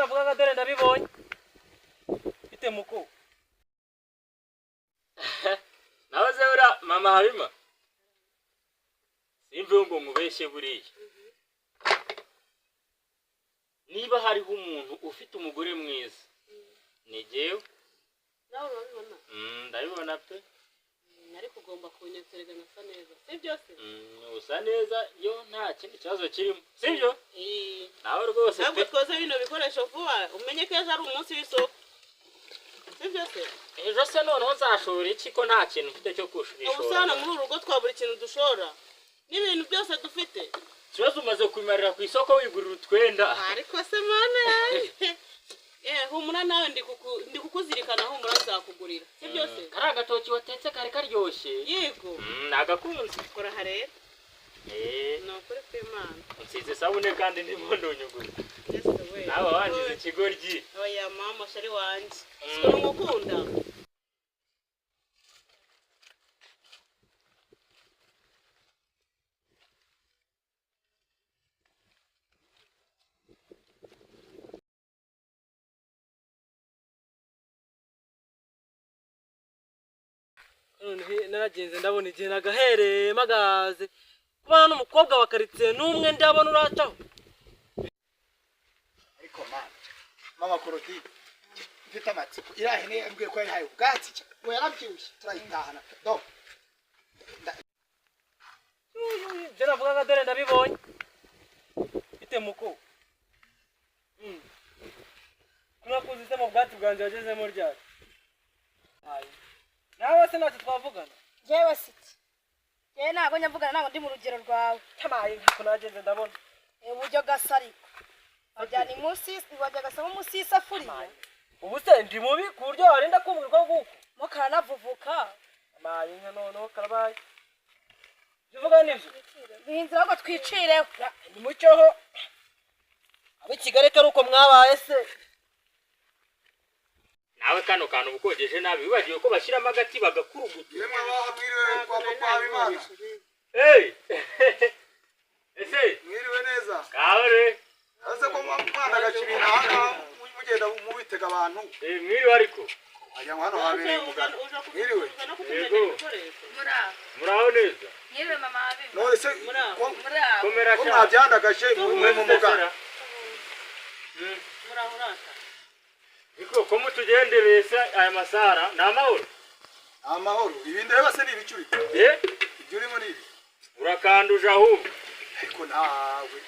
navugaga dore ndabibonye bite muko nawe zebura mama Habima simve ngo nkubeshye buriya niba hariho umuntu ufite umugore mwiza ni jewe nawe urabibona ndabibona pe ariko ugomba kunyeterega nasa neza sibyo se usa neza yo nta kindi kibazo kirimo sibyo nawe rwose ntabwo twoze bino bikoresho vuba umenye ko ejo ari umunsi w'isoko sibyo se ejo se noneho nzashora iki ko nta kintu mfite cyo kushorishora ubusana muri uru rugo twa buri kintu dushora n'ibintu byose dufite kibazo umaze kumarira ku isoko wigurira utwenda ariko se mane humura nawe ndi kukuzirikana humura nzakugurira sibyo se kari agatoki watetse kari karyoshye yego nagakunze kora harera ni ukuri kw'Imana nsize sabune kandi ndimo ndonyugura ese we nawe wangize ikigoryi oya mama shari wanje siko ngukunda naragenze ndabona igihe nagahereye magaze kubana n'umukobwa wa karitsiye n'umwe ndabona uracaho ariko mama Koroti mfite amatsiko irahene ambwiye ko yahaye ubwatsi we yarabyibushye turayitahana do ibyo navugaga dore ndabibonye bite muko kunakuze se mu bwatsi bwanjye wagezemo ryari nawe se ntacyo twavugana jewe siti jewe ntabwo nyavugana ntabwo ndi mu rugero rwawe tamaye ntako nagenze ndabona uburyo gasa ariko wajyana wajya gasamo munsi y'isafuriya ubu se ndi mubi ku buryo warinda kumvirwa guko mo karanavuvuka amaye nka noneho karabaye bivuga nivyo bihinzira ko twicireho ni mucyoho abo Kigali kari uko mwabaye se nawe kano kantu bukogeje nabi wibagiwe ko bashyiramo agati bagakuruguta yemwe mwiriwe kwa papa Habimana ese mwiriwe neza kaore ase ko mwana gakibina hanga mugenda mubitega abantu mwiriwe ariko ajya hano habe mugana mwiriwe muraho neza yewe mama Habimana none se komera ko mwabyandagaje mwe mu mugana murahurata iko ko mutugendereye se aya masara na amahoro amahoro ibindi reba se nibicuri ibyo urimo nibi urakanduje ahubwo ariko nawe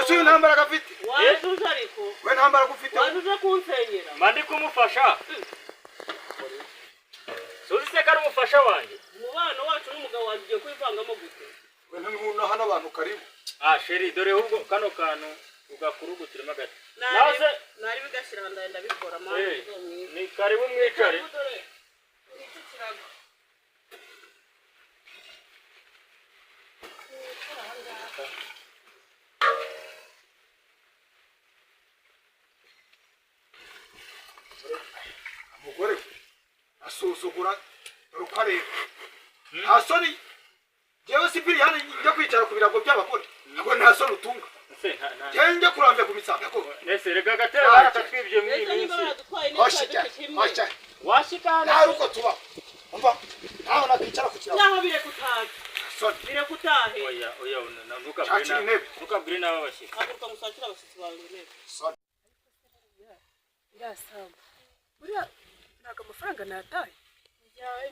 ese uyu ntambara gafite wajuje ariko we ntambara gufite wajuje kunsenyera mandi kumufasha suzi se kari umufasha wanjye umubano wacu n'umugabo wanjye ugiye kwivangamo gute we ntumuna hano abantu karibu sheri dore ahubwo kano kantu ugakurugutiremo agati nari bigashyira ndenda bikora mama ni karibu mwicare umugore asuzugura rukareba ntasoni jewe sipiri hano njya kwicara ku birago by'abagore ntabwo ntasoni utunga njye kurambya ku misanga ko nese rega gatera baratwibye muri minsi washikana naruko tuba umva naho nakicara ku kirago naho bire kutahe soni bire kutahe oya ntukabwire n'aba bashyitsi haguruka musakira abashyitsi bawe intebe soni ndasamba buriya ntabwo amafaranga nataye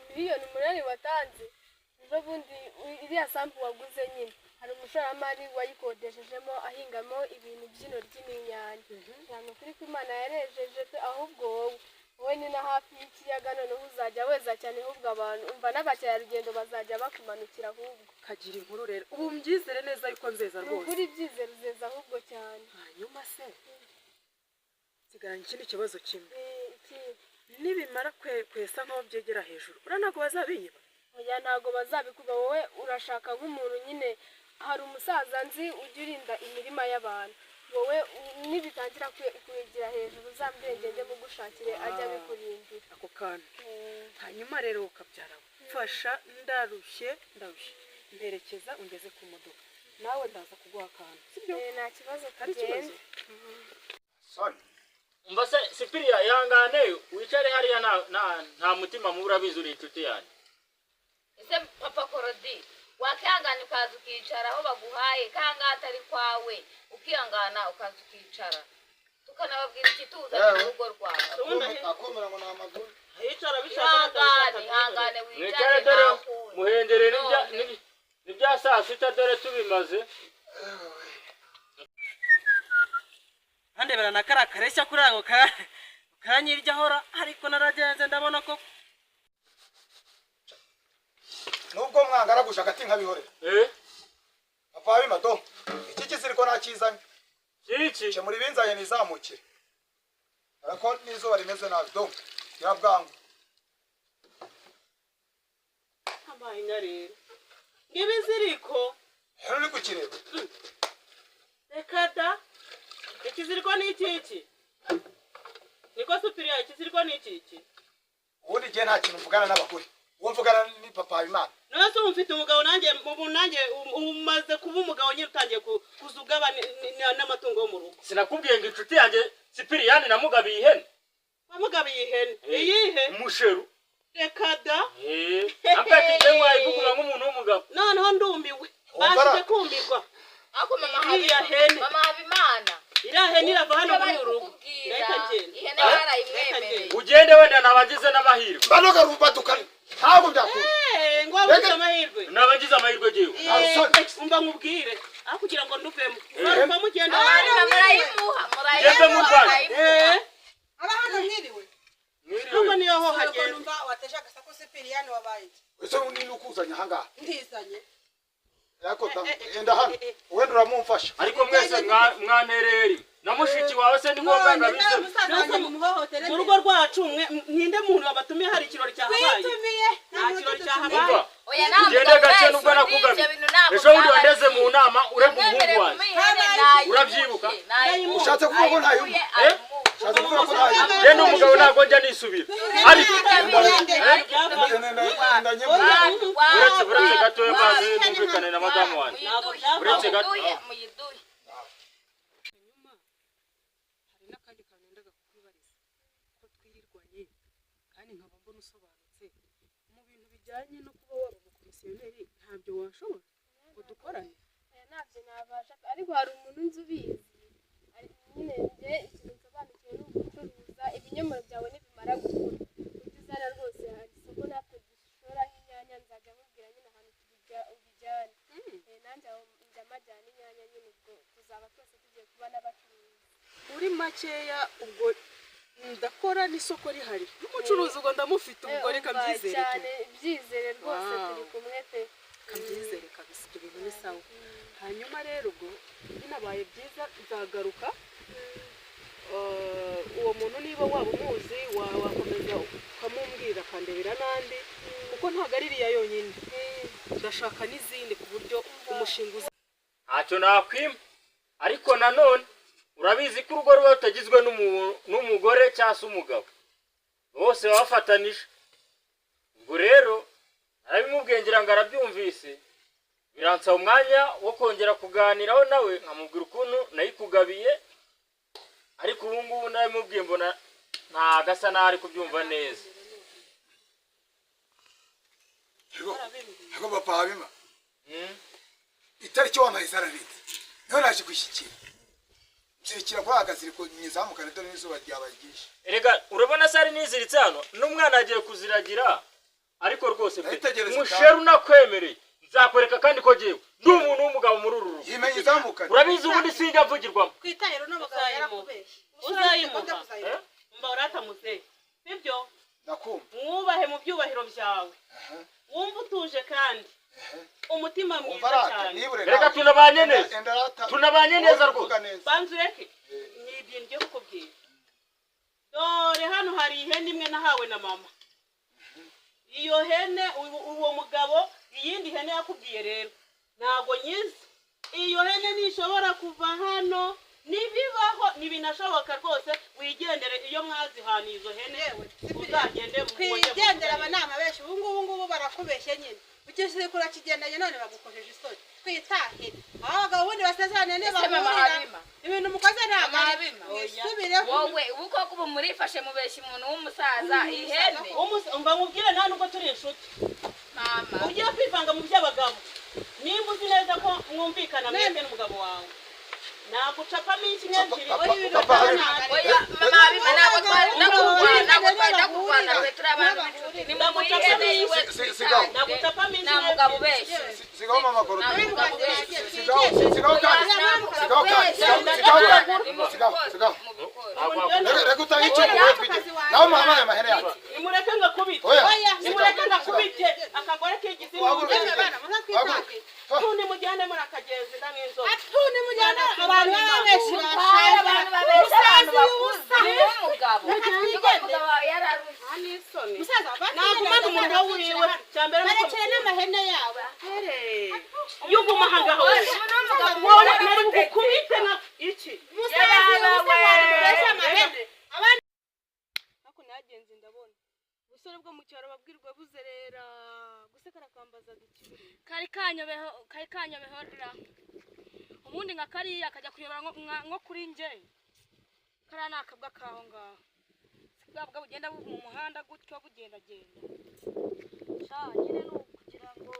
miliyoni 8 watanze ejo bundi iriya sampu waguze nyine hari umushoramari wayikodeshejemo ahingamo ibintu by'ino ry'iminyanya cyane kuri ko Imana yarejeje pe ahubwo wowe ni na hafi y'ikiyaga noneho uzajya weza cyane ahubwo abantu umva n'abacyarugendo bazajya bakumanukira ahubwo kagira inkuru rero ubu mbyizere neza yuko nzeza rwose kuri byizere uzeza ahubwo cyane hanyuma se sigaranye ikindi kibazo kimwe nibimara kwesa nk'aho byegera hejuru uriya ntabwo bazabiyiba oya ntabwo bazabikuba wowe urashaka nk'umuntu nyine hari umusaza nzi ujya urinda imirima y'abantu wowe nibitangira kwegera hejuru uzambwire ngende mugushakire ajya bikurindira ako kantu hanyuma rero ukabyara mfasha ndarushye mberekeza ungeze ku modoka nawe ndaza kuguha akantu sibyo nta kibazo hari ikibazo soni umva se Sipiriya ihangane wicare hariya nta mutima mubi urabizi uri inshuti yanjye. ese papa Korodi wakihangana ukaza ukicara aho baguhaye kanga atari kwawe ukihangana ukaza ukicara tukanababwira ikituza mu rugo rwawe akomera ngo n'amaguru hicara bishaka ihangane Mwicare wicare dore muhendere n'ibya saa sita dore tubimaze. handebera na kara kareshya kuri ako karanyirya hora ariko naragenze ndabona ko nubwo mwangaragusha agati nkabihore papa bimado iki kisiriko nakizanye iki cyo muri binzanye nizamukire ariko nizo barimeze nabi do yabwangu amaye ngarira ngibiziriko hero ni kukireba rekada ikiziriko ni iki niko Sipiriya ikiziriko ni iki ubundi gihe nta kintu mvugana n'abagore uwo mvugana ni papa Imana none se umfite umugabo nanjye umaze kuba umugabo nyine utangiye kuzugaba n'amatungo yo mu rugo sinakubwiye ngo inshuti yanjye Sipiriyani namugabiye ihene. wamugabiye ihene iyihe Umusheru. rekada Apeti ndemwa iguguma nk'umuntu w'umugabo. noneho ndumiwe bashije kumirwa ako mama Habimana iriya hene irava hano muri uru rugo ihene yarayimwemereye Ugende wenda nabagize n'amahirwe. banoga rubadukana ntabwo byakunda ngo wabuze amahirwe Nabagize amahirwe giwe. umva nkubwire aho kugira ngo nduvemo urumva mugenda Yembe mu Rwanda. aba hano mwiriwe nubwo niyo ho hagenda numva wateshaka sako Sipiriyani wabaye ese undi nukuzanya hanga ndizanye yako enda hano wenda uramumfasha Ariko mwese mwantereri. Namushiki wawe se ni ngombwa ngabize. mu rugo rwacu ninde muntu wabatumiye hari ikirori cyahabaye nta kirori cyahabaye Ugende gake nubwo nakugabiye. Ejo bundi wandeze mu nama urega umuhungu wanjye. Urabyibuka? ushatse kuvuga ko ntayo ushatse kuvuga ko ntayo Genda umugabo ntabwo njya nisubira. Ariko uretse gatoya maze numvikane na madamu wanjye. Uretse gato. hari n'akandi kantu ndaga kukubariza ko twirirwanye kandi nkaba mbona usobanutse mu bintu bijyanye no kuba waba umukomisiyoneri ntabyo washobora ngo dukorane ntabyo nabasha ariko hari umuntu nzi ubizi nyine njye ikintu nsobanukiwe ni ugucuruza ibinyomoro byawe nibimara gukura utizana rwose hari isoko natwe dushora nk'inyanya nzajya mubwira nyine ahantu ubijyane nanjye aho njya majyana inyanya nyine ubwo tuzaba twese tugiye kuba n'abacuruzi muri makeya ubwo ndakora n'isoko rihari n'umucuruzi ubwo ndamufite ubwo reka mbyizere cyane byizere rwose turi kumwe pe kabyizere kabisa ibyo bintu ni sawa hanyuma rero ubwo binabaye byiza nzagaruka uwo muntu niba waba umuzi wakomeza ukamumbwira akandebera n'andi kuko ntabwo ari iriya yonyine ndashaka n'izindi ku buryo umushinga uza ntacyo nakwima ariko nanone urabizi ko urugo ruba rutagizwe n'umugore cyangwa se umugabo bose baba bafatanije. Ubwo rero narabimubwiye ngira ngo arabyumvise biransaba umwanya wo kongera kuganiraho nawe nkamubwira ukuntu nayikugabiye ariko ubu ngubu narabimubwiye mbona ntago asa naho ari kubyumva neza. Ako papa Habima itariki wampaye zarabitse niho naje kwishyikira nzirikira kwa agaziriko nyizamukane dore n'izuba ryabagisha Erega urabona sari niziritse hano n'umwana agiye kuziragira ariko rwose Musheru nakwemereye nzakwereka kandi ko giye ndi umuntu w'umugabo muri uru rugo yimenye izamukane urabizi ubundi sinjya mvugirwamo kwitahiro n'abagabo yarakubeshye uzayimuha mba uratamuze sibyo nakumva mwubahe mu byubahiro byawe wumva utuje kandi umutima mwiza cyane reka tunabanye neza rwose banzu reke ni ibintu byo kukubwira dore hano hari ihene imwe nahawe na mama iyo hene uwo mugabo iyindi hene yakubwiye rero ntago nyizi iyo hene nishobora kuva hano nibibaho nibinashoboka rwose wigendere iyo mwazihaniye izo hene uzagende kwigendera abanama benshi ubu ngubu barakubeshye nyine ukishije kurakigendanye none bagukojeje isoni twitahire abagabo ubundi basezerane ntibahurira ibintu mukoze ntabwo mwisubireho wowe ubu koko ubu murifashe mubeshya umuntu w'umusaza ihene umva nkubwire nta nubwo turi inshuti mama ugiye kwivanga mu by'abagabo nimba uzi neza ko mwumvikana mwebwe n'umugabo wawe nagucapamo ikinyaziri oya mama bima ntabwo twari ndakuvana twe turi abantu b'inshuti ni mu ihene yiwe nagucapamo nta mugabo ubeshya sigaho mama Korodina nta mugabo ubeshya sigaho reka utange icyuma wowe twigeze nawe muhamaye amahene yacu nimureke ngakubite nimureke ngakubite akagore kigize tundi mujyane muri akagezi ndamwinzoga tundi mujyana abantu benshi abantu babeshya abantu bakuze n'umugabo umugabo yararuze nagumana umuntu wiwe cyambere barekere n'amahene yawe yuguma hangaho wowe nari gukubite na iki ariko nagenze ndabona ubusore bwo mu cyaro babwirwa buzerera gusa karakambaza ikibiri kari kanyobehorera ubundi nka kariya akajya kuyobora nko kuri nge kariya ni akabwa kaho ngaho bwabwa bugenda mu muhanda gutyo bugendagenda nyine ni ukugira ngo